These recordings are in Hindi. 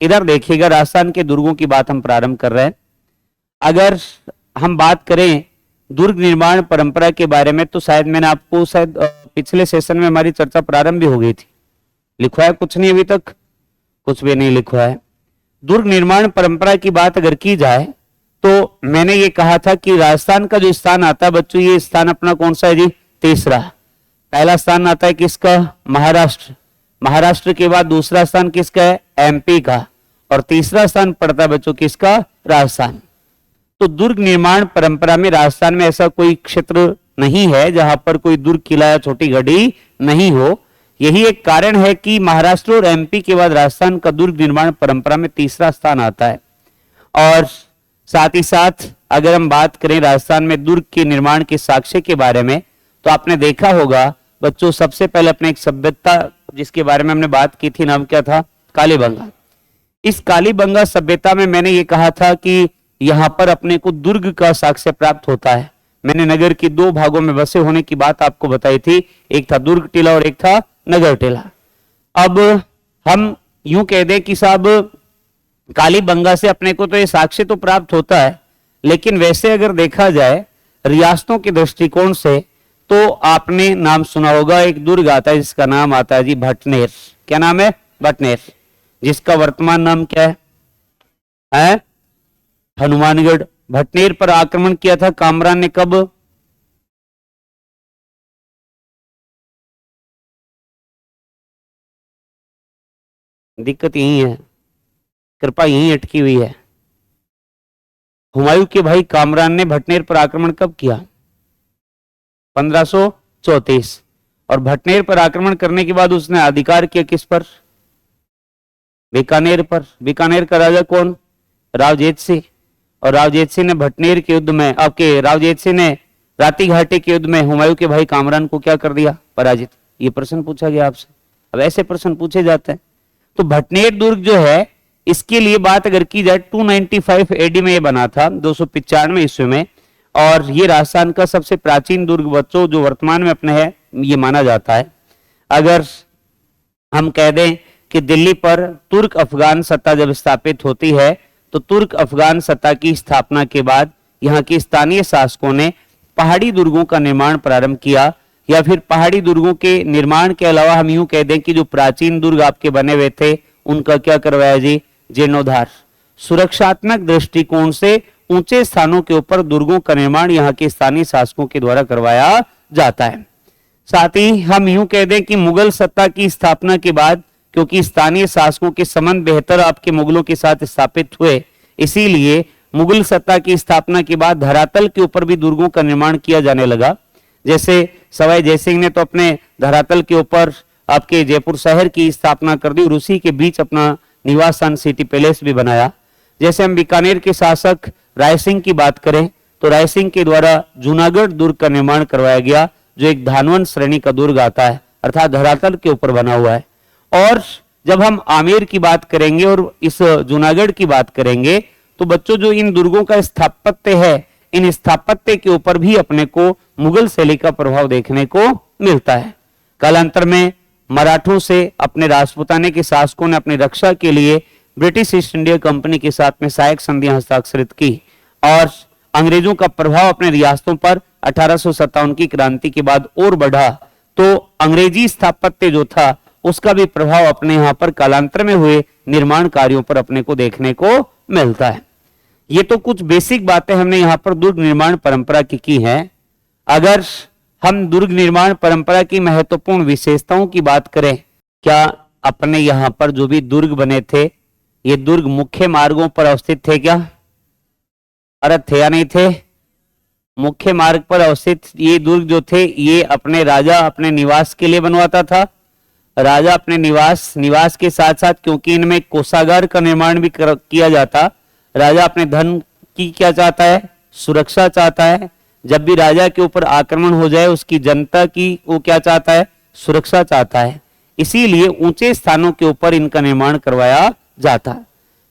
इधर देखिएगा, राजस्थान के दुर्गों की बात हम प्रारंभ कर रहे हैं। अगर हम बात करें दुर्ग निर्माण परंपरा के बारे में, तो शायद मैंने आपको शायद पिछले सेशन में हमारी चर्चा प्रारंभ भी हो गई थी। लिखवा है कुछ नहीं, अभी तक कुछ भी नहीं लिखवा है। दुर्ग निर्माण परंपरा की बात अगर की जाए तो मैंने ये कहा था कि राजस्थान का जो स्थान आता है बच्चों, ये स्थान अपना कौन सा है जी? तीसरा। पहला स्थान आता है किसका? महाराष्ट्र। महाराष्ट्र के बाद दूसरा स्थान किसका है? एमपी का। और तीसरा स्थान पड़ता है बच्चों किसका? राजस्थान। तो दुर्ग निर्माण परंपरा में राजस्थान में ऐसा कोई क्षेत्र नहीं है जहां पर कोई दुर्ग, किला या छोटी घड़ी नहीं हो। यही एक कारण है कि महाराष्ट्र और एमपी के बाद राजस्थान का दुर्ग निर्माण परंपरा में तीसरा स्थान आता है। और साथ ही साथ अगर हम बात करें राजस्थान में दुर्ग के निर्माण के साक्ष्य के बारे में, तो आपने देखा होगा बच्चों, सबसे पहले अपने एक सभ्यता जिसके बारे में हमने बात की थी, नाम क्या था? कालीबंगा। इस कालीबंगा सभ्यता में मैंने ये कहा था कि यहां पर अपने को दुर्ग का साक्ष्य प्राप्त होता है। मैंने नगर के दो भागों में बसे होने की बात आपको बताई थी, एक था दुर्ग टीला और एक था नगर टीला। अब हम यूं कह दें कि साहब कालीबंगा से अपने को तो ये साक्ष्य तो प्राप्त होता है, लेकिन वैसे अगर देखा जाए रियासतों के दृष्टिकोण से, तो आपने नाम सुना होगा, एक दुर्ग आता है जिसका नाम आता है जी भटनेर। क्या नाम है? भटनेर। जिसका वर्तमान नाम क्या है? हनुमानगढ़। भटनेर पर आक्रमण किया था कामरान ने कब? दिक्कत यही है, कृपा यही अटकी हुई है। हुमायूं के भाई कामरान ने भटनेर पर आक्रमण कब किया? 1534। और भटनेर पर आक्रमण करने के बाद उसने अधिकार किया किस पर? बीकानेर पर। बीकानेर का राजा कौन? रावजेत सिंह। और रावजेत सिंह ने भटनेर के युद्ध में, आपके रावजेत सिंह ने राती घाटी के युद्ध में हुमायूं के भाई कामरान को क्या कर दिया? पराजित। ये प्रश्न पूछा गया आपसे। अब ऐसे प्रश्न पूछे जाते हैं। तो भटनेर दुर्ग जो है, इसके लिए बात अगर की जाए 295 एडी में ये बना था, 295 ईस्वी में। और ये राजस्थान का सबसे प्राचीन दुर्ग बच्चों जो वर्तमान में अपने है, ये माना जाता है। अगर हम कह दें कि दिल्ली पर तुर्क अफगान सत्ता जब स्थापित होती है, तो तुर्क अफगान सत्ता की स्थापना के बाद यहाँ के स्थानीय शासकों ने पहाड़ी दुर्गों का निर्माण प्रारंभ किया। या फिर पहाड़ी दुर्गों के निर्माण के अलावा हम यूं कह दें कि जो प्राचीन दुर्ग आपके बने हुए थे, उनका क्या करवाया जी? जीर्णोद्धार। सुरक्षात्मक दृष्टिकोण से ऊंचे स्थानों के ऊपर दुर्गों का निर्माण यहाँ के स्थानीय शासकों के द्वारा करवाया जाता है। साथ ही हम यूं कह दें कि मुगल सत्ता की स्थापना के बाद, क्योंकि स्थानीय शासकों के संबंध बेहतर आपके मुगलों के साथ स्थापित हुए, इसीलिए मुगल सत्ता की स्थापना के बाद धरातल के ऊपर भी दुर्गों का निर्माण किया जाने लगा। जैसे सवाई जयसिंह ने तो अपने धरातल के ऊपर आपके जयपुर शहर की स्थापना कर दी और उसी के बीच अपना निवास स्थान सिटी पैलेस भी बनाया। जैसे हम बीकानेर के शासक राय सिंह की बात करें, तो राय सिंह के द्वारा जूनागढ़ दुर्ग का निर्माण करवाया गया, जो एक धानवन श्रेणी का दुर्ग आता है, अर्थात धरातल के ऊपर बना हुआ है। और जब हम आमेर की बात करेंगे और इस जूनागढ़ की बात करेंगे, तो बच्चों जो इन दुर्गों का स्थापत्य है, इन स्थापत्य के ऊपर भी अपने को मुगल शैली का प्रभाव देखने को मिलता है। कालांतर में मराठों से अपने राजपूताने के शासकों ने अपनी रक्षा के लिए ब्रिटिश ईस्ट इंडिया कंपनी के साथ में सहायक संधियां हस्ताक्षरित की। और अंग्रेजों का प्रभाव अपने रियासतों पर 1857 की क्रांति के बाद और बढ़ा, तो अंग्रेजी स्थापत्य जो था उसका भी प्रभाव अपने यहाँ पर कालांतर में हुए निर्माण कार्यों पर अपने को देखने को मिलता है। ये तो कुछ बेसिक बातें हमने यहाँ पर दुर्ग निर्माण परंपरा की हैं। अगर हम दुर्ग निर्माण परंपरा की महत्वपूर्ण विशेषताओं की बात करें, क्या अपने यहाँ पर जो भी दुर्ग बने थे, ये दुर्ग मुख्य मार्गों पर अवस्थित थे क्या? अरे थे या नहीं थे? मुख्य मार्ग पर अवस्थित ये दुर्ग जो थे, ये अपने राजा अपने निवास के लिए बनवाता था। राजा अपने निवास के साथ साथ, क्योंकि इनमें कोषागार का निर्माण भी किया जाता, राजा अपने धन की क्या चाहता है? सुरक्षा चाहता है। जब भी राजा के ऊपर आक्रमण हो जाए, उसकी जनता की वो क्या चाहता है? सुरक्षा चाहता है। इसीलिए ऊंचे स्थानों के ऊपर इनका निर्माण करवाया जाता है।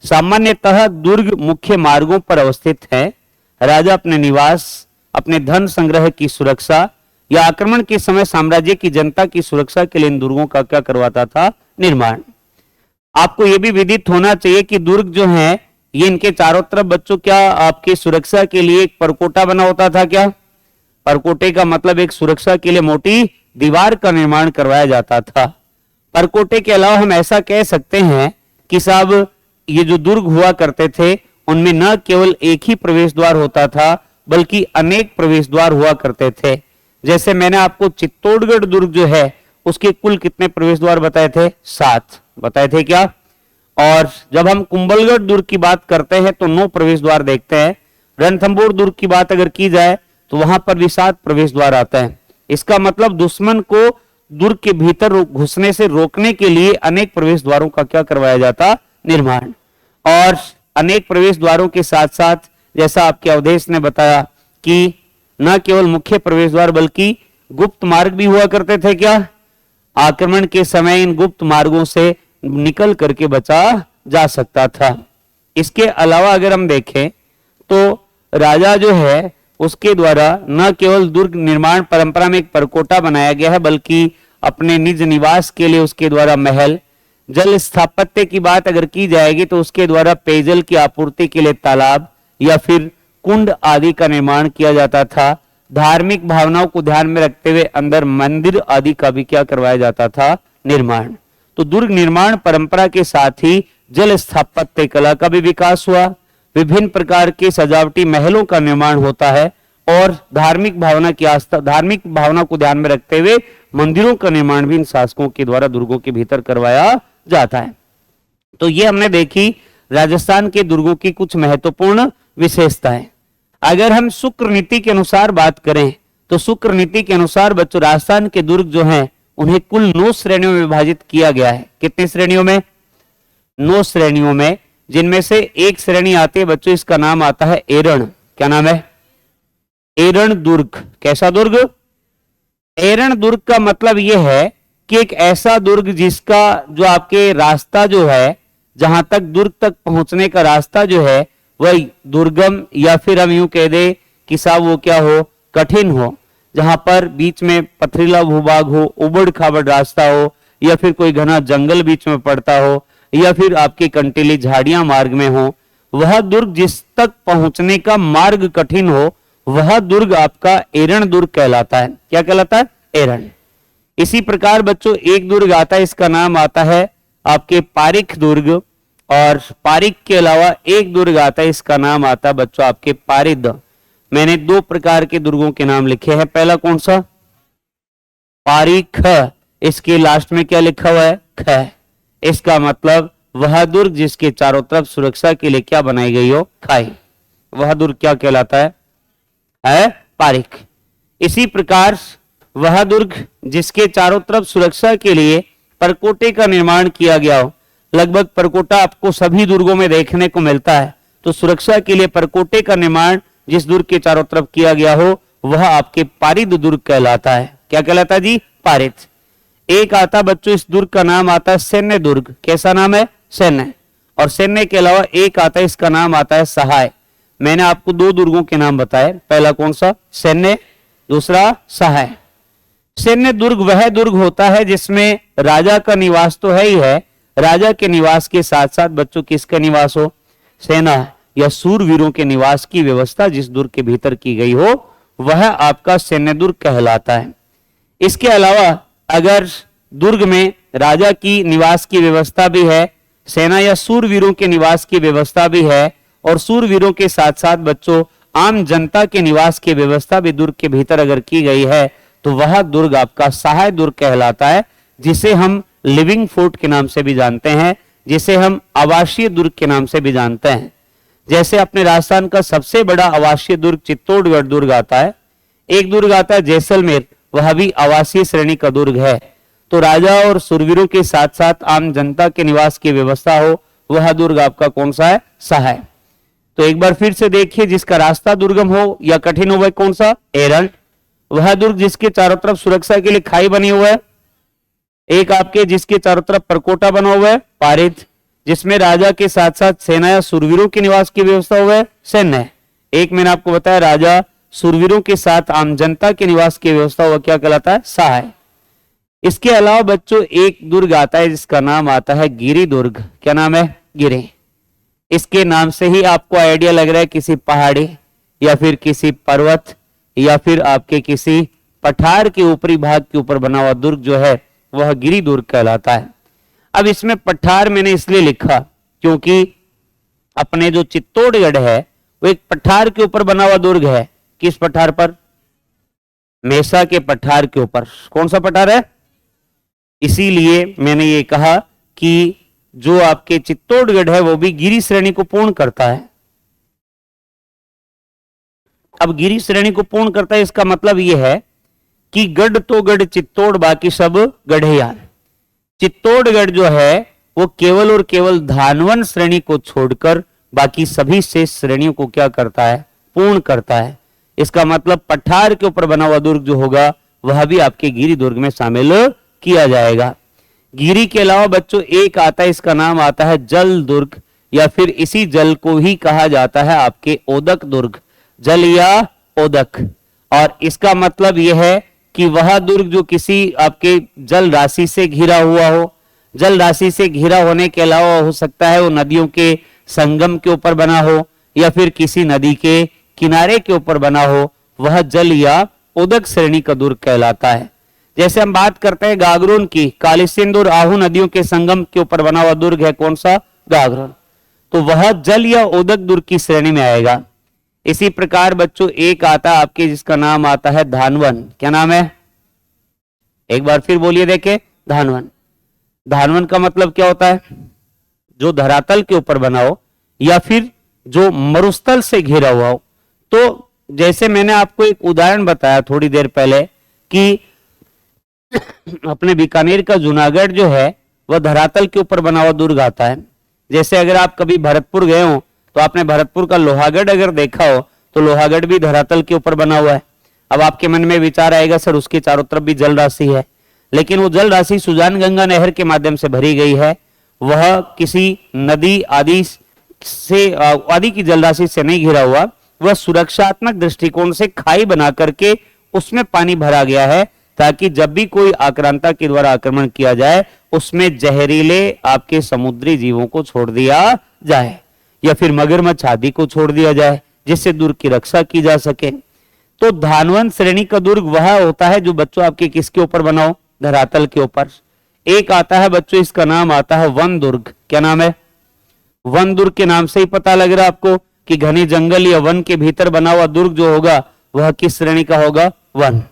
सामान्यतः दुर्ग मुख्य मार्गों पर अवस्थित है। राजा अपने निवास, अपने धन संग्रह की सुरक्षा या आक्रमण के समय साम्राज्य की जनता की सुरक्षा के लिए इन दुर्गों का क्या करवाता था? निर्माण। आपको यह भी विदित होना चाहिए कि दुर्ग जो है ये इनके चारों तरफ बच्चों क्या आपकी सुरक्षा के लिए एक परकोटा बना होता था। क्या परकोटे का मतलब एक सुरक्षा के लिए मोटी दीवार का निर्माण करवाया जाता था। परकोटे के अलावा हम ऐसा कह सकते हैं कि साहब ये जो दुर्ग हुआ करते थे उनमें न केवल एक ही प्रवेश द्वार होता था बल्कि अनेक प्रवेश द्वार हुआ करते थे। जैसे मैंने आपको चित्तौड़गढ़ दुर्ग जो है उसके कुल कितने प्रवेश द्वार बताए थे, 7 बताए थे क्या। और जब हम कुंभलगढ़ दुर्ग की बात करते हैं तो 9 प्रवेश द्वार देखते हैं। रणथंभौर दुर्ग की बात अगर की जाए तो वहां पर भी 7 प्रवेश द्वार आते हैं। इसका मतलब दुश्मन को दुर्ग के भीतर घुसने से रोकने के लिए अनेक प्रवेश द्वारों का क्या करवाया जाता, निर्माण। और अनेक प्रवेश द्वारों के साथ साथ जैसा आपके अवधेश ने बताया कि न केवल मुख्य प्रवेश द्वार बल्कि गुप्त मार्ग भी हुआ करते थे। क्या आक्रमण के समय इन गुप्त मार्गों से निकल करके बचा जा सकता था। इसके अलावा अगर हम देखें तो राजा जो है उसके द्वारा न केवल दुर्ग निर्माण परंपरा में एक परकोटा बनाया गया है बल्कि अपने निज निवास के लिए उसके द्वारा महल, जल स्थापत्य की बात अगर की जाएगी तो उसके द्वारा पेयजल की आपूर्ति के लिए तालाब या फिर कुंड आदि का निर्माण किया जाता था। धार्मिक भावनाओं को ध्यान में रखते हुए अंदर मंदिर आदि का भी क्या करवाया जाता था, निर्माण। तो दुर्ग निर्माण परंपरा के साथ ही जल स्थापत्य कला का भी विकास हुआ। विभिन्न प्रकार के सजावटी महलों का निर्माण होता है और धार्मिक भावना की आस्था, धार्मिक भावना को ध्यान में रखते हुए मंदिरों का निर्माण भी इन शासकों के द्वारा दुर्गों के भीतर करवाया जाता है। तो ये हमने देखी राजस्थान के दुर्गों की कुछ महत्वपूर्ण विशेषताएं। अगर हम शुक्र नीति के अनुसार बात करें तो शुक्र नीति के अनुसार बच्चों राजस्थान के दुर्ग जो हैं उन्हें कुल 9 श्रेणियों में विभाजित किया गया है। कितनी श्रेणियों में, 9 श्रेणियों में, जिनमें से एक श्रेणी आती है बच्चों, इसका नाम आता है एरण। क्या नाम है, एरण दुर्ग। कैसा दुर्ग, एरण दुर्ग का मतलब यह है कि एक ऐसा दुर्ग जिसका जो आपके रास्ता जो है, जहां तक दुर्ग तक पहुंचने का रास्ता जो है वह दुर्गम या फिर हम यूं कह दे कि साहब वो क्या हो, कठिन हो, जहां पर बीच में पथरीला भूभाग हो, उबड़ खाबड़ रास्ता हो या फिर कोई घना जंगल बीच में पड़ता हो या फिर आपकी कंटीली झाड़ियां मार्ग में हो। वह दुर्ग जिस तक पहुंचने का मार्ग कठिन हो वह दुर्ग आपका एरण दुर्ग कहलाता है। क्या कहलाता है, एरण। इसी प्रकार बच्चों एक दुर्ग आता है, इसका नाम आता है आपके पारिक दुर्ग। और पारिक के अलावा एक दुर्ग आता है, इसका नाम आता है बच्चों आपके पारिद। मैंने 2 प्रकार के दुर्गों के नाम लिखे हैं। पहला कौन सा, पारिख। इसके लास्ट में क्या लिखा हुआ है, ख। इसका मतलब वह दुर्ग जिसके चारों तरफ सुरक्षा के लिए क्या बनाई गई हो, खाई, वह दुर्ग क्या कहलाता है पारिक। इसी प्रकार वह दुर्ग जिसके चारों तरफ सुरक्षा के लिए परकोटे का निर्माण किया गया हो। लगभग परकोटा आपको सभी दुर्गों में देखने को मिलता है। तो सुरक्षा के लिए परकोटे का निर्माण जिस दुर्ग के चारों तरफ किया गया हो वह आपके पारिद दुर्ग कहलाता है। क्या कहलाता है जी, पारिद। एक आता बच्चों इस दुर्ग का नाम आता है सैन्य दुर्ग। कैसा नाम है, सैन्य। और सैन्य के अलावा एक आता है, इसका नाम आता है सहाय। मैंने आपको 2 दुर्गों के नाम बताए, पहला कौन सा, सैन्य, दूसरा सहाय। सैन्य दुर्ग वह दुर्ग होता है जिसमें राजा का निवास तो है ही है, राजा के निवास के साथ साथ बच्चों किसका निवास हो, सेना या सूरवीरों के निवास की व्यवस्था जिस दुर्ग के भीतर की गई हो वह आपका सैन्य दुर्ग कहलाता है। इसके अलावा अगर दुर्ग में राजा की निवास की व्यवस्था भी है, सेना या सूरवीरों के निवास की व्यवस्था भी है और सूरवीरों के साथ साथ बच्चों आम जनता के निवास की व्यवस्था भी दुर्ग के भीतर अगर की गई है तो वह दुर्ग आपका सहाय दुर्ग कहलाता है, जिसे हम लिविंग फोर्ट के नाम से भी जानते हैं, जिसे हम आवासीय दुर्ग के नाम से भी जानते हैं। जैसे अपने राजस्थान का सबसे बड़ा आवासीय दुर्ग चित्तौड़गढ़ दुर्ग आता है, एक दुर्ग आता है जैसलमेर, वह भी आवासीय श्रेणी का दुर्ग है। तो राजा और सुरवीरों के साथ साथ आम जनता के निवास की व्यवस्था हो वह दुर्ग आपका कौन सा है, सहाय। तो एक बार फिर से देखिए, जिसका रास्ता दुर्गम हो या कठिन हो वह कौन सा, एरण। वह दुर्ग जिसके चारों तरफ सुरक्षा के लिए खाई बनी हुआ है। एक आपके जिसके चारों तरफ परकोटा बना हुआ है, पारिद। जिसमें राजा के साथ साथ सेना या सुरवीरों के निवास की व्यवस्था हुआ है, सैन्य। एक मैंने आपको बताया राजा सुरवीरों के साथ आम जनता के निवास की व्यवस्था हुआ क्या कहलाता है, सहाय। इसके अलावा बच्चों एक दुर्ग आता है जिसका नाम आता है गिरि दुर्ग। क्या नाम है? गिरि। इसके नाम से ही आपको आइडिया लग रहा है किसी पहाड़ी या फिर किसी पर्वत या फिर आपके किसी पठार के ऊपरी भाग के ऊपर बना हुआ दुर्ग जो है वह गिरि दुर्ग कहलाता है। अब इसमें पठार मैंने इसलिए लिखा क्योंकि अपने जो चित्तौड़गढ़ है वो एक पठार के ऊपर बना हुआ दुर्ग है। किस पठार पर? मेसा के पठार के ऊपर। कौन सा पठार है? इसीलिए मैंने ये कहा कि जो आपके चित्तौड़गढ़ है वो भी गिरि श्रेणी को पूर्ण करता है। अब गिरि श्रेणी को पूर्ण करता है इसका मतलब यह है कि गढ़ तो गढ़ चित्तौड़, बाकी सब गढ़िया। चित्तौड़गढ़ जो है वो केवल और केवल धानवन श्रेणी को छोड़कर बाकी सभी शेष श्रेणियों को क्या करता है? पूर्ण करता है। इसका मतलब पठार के ऊपर बना हुआ दुर्ग जो होगा वह भी आपके गिरि दुर्ग में शामिल किया जाएगा। गिरि के अलावा बच्चों एक आता है, इसका नाम आता है जल दुर्ग, या फिर इसी जल को ही कहा जाता है आपके ओदक दुर्ग। जल या ओदक। और इसका मतलब यह है कि वह दुर्ग जो किसी आपके जल राशि से घिरा हुआ हो। जल राशि से घिरा होने के अलावा हो सकता है वो नदियों के संगम के ऊपर बना हो या फिर किसी नदी के किनारे के ऊपर बना हो, वह जल या उदक श्रेणी का दुर्ग कहलाता है। जैसे हम बात करते हैं गागरोन की, काली सिंध और आहू नदियों के संगम के ऊपर बना हुआ दुर्ग है कौन सा? गागरोन। तो वह जल या उदक दुर्ग की श्रेणी में आएगा। इसी प्रकार बच्चों एक आता है आपके जिसका नाम आता है धानवन। क्या नाम है? एक बार फिर बोलिए देखे। धानवन। धानवन का मतलब क्या होता है? जो धरातल के ऊपर बना हो या फिर जो मरुस्थल से घिरा हुआ हो। तो जैसे मैंने आपको एक उदाहरण बताया थोड़ी देर पहले कि अपने बीकानेर का जूनागढ़ जो है वह धरातल के ऊपर बना हुआ दुर्ग आता है। जैसे अगर आप कभी भरतपुर गए हो तो आपने भरतपुर का लोहागढ़ अगर देखा हो तो लोहागढ़ भी धरातल के ऊपर बना हुआ है। अब आपके मन में विचार आएगा सर उसके चारों तरफ भी जल राशि है, लेकिन वो जल राशि सुजान गंगा नहर के माध्यम से भरी गई है। वह किसी नदी आदि से आदि की जल राशि से नहीं घिरा हुआ, वह सुरक्षात्मक दृष्टिकोण से खाई बना करके उसमें पानी भरा गया है ताकि जब भी कोई आक्रांता के द्वारा आक्रमण किया जाए उसमें जहरीले आपके समुद्री जीवों को छोड़ दिया जाए या फिर मगरमच्छ आदि को छोड़ दिया जाए जिससे दुर्ग की रक्षा की जा सके। तो धानवन श्रेणी का दुर्ग वह होता है जो बच्चों आपके किसके ऊपर बना हो? धरातल के ऊपर। एक आता है बच्चों इसका नाम आता है वन दुर्ग। क्या नाम है? वन दुर्ग के नाम से ही पता लग रहा है आपको कि घने जंगल या वन के भीतर बना हुआ दुर्ग जो होगा वह किस श्रेणी का होगा? वन।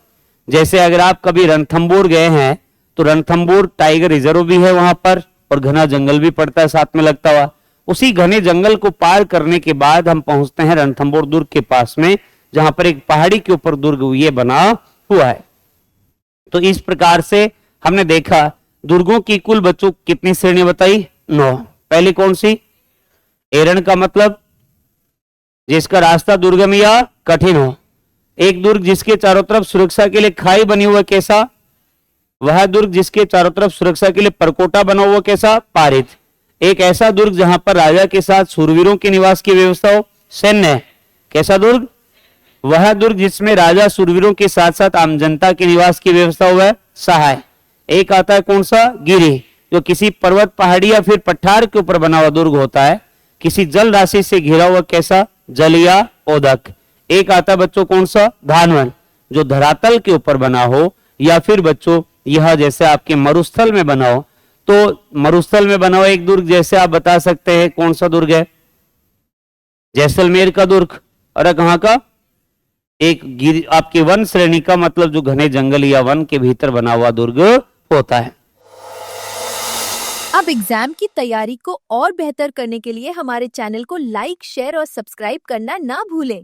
जैसे अगर आप कभी रणथंबोर गए हैं तो रणथंबोर टाइगर रिजर्व भी है वहां पर और घना जंगल भी पड़ता है साथ में लगता हुआ। उसी घने जंगल को पार करने के बाद हम पहुंचते हैं रणथंबोर दुर्ग के पास में जहां पर एक पहाड़ी के ऊपर दुर्ग ये बना हुआ है। तो इस प्रकार से हमने देखा दुर्गों की कुल बच्चों कितनी श्रेणियां बताई? 9। पहली कौन सी? एरण का मतलब जिसका रास्ता दुर्गम या कठिन हो। एक दुर्ग जिसके चारों तरफ सुरक्षा के लिए खाई बनी हुआ कैसा? वह दुर्ग जिसके चारों तरफ सुरक्षा के लिए परकोटा बना हुआ कैसा? पारित। एक ऐसा दुर्ग जहां पर राजा के साथ शूरवीरों के निवास की व्यवस्था हो, सैन्य। कैसा दुर्ग? वह दुर्ग जिसमें राजा शूरवीरों के साथ साथ आम जनता के निवास की व्यवस्था हुआ, सहाय। एक आता है कौन सा? गिरि, जो किसी पर्वत पहाड़ी या फिर पठार के ऊपर बना हुआ दुर्ग होता है। किसी जल राशि से घिरा हुआ कैसा? जल या ओदक। एक आता है बच्चों कौन सा? धानवन, जो धरातल के ऊपर बना हो या फिर बच्चों यह जैसे आपके मरुस्थल में बना हो। तो मरुस्थल में बना हुआ एक दुर्ग जैसे आप बता सकते हैं कौन सा दुर्ग है? जैसलमेर का दुर्ग। और कहां का? एक आपके वन श्रेणी का मतलब जो घने जंगल या वन के भीतर बना हुआ दुर्ग होता है। अब एग्जाम की तैयारी को और बेहतर करने के लिए हमारे चैनल को लाइक, शेयर और सब्सक्राइब करना ना भूलें।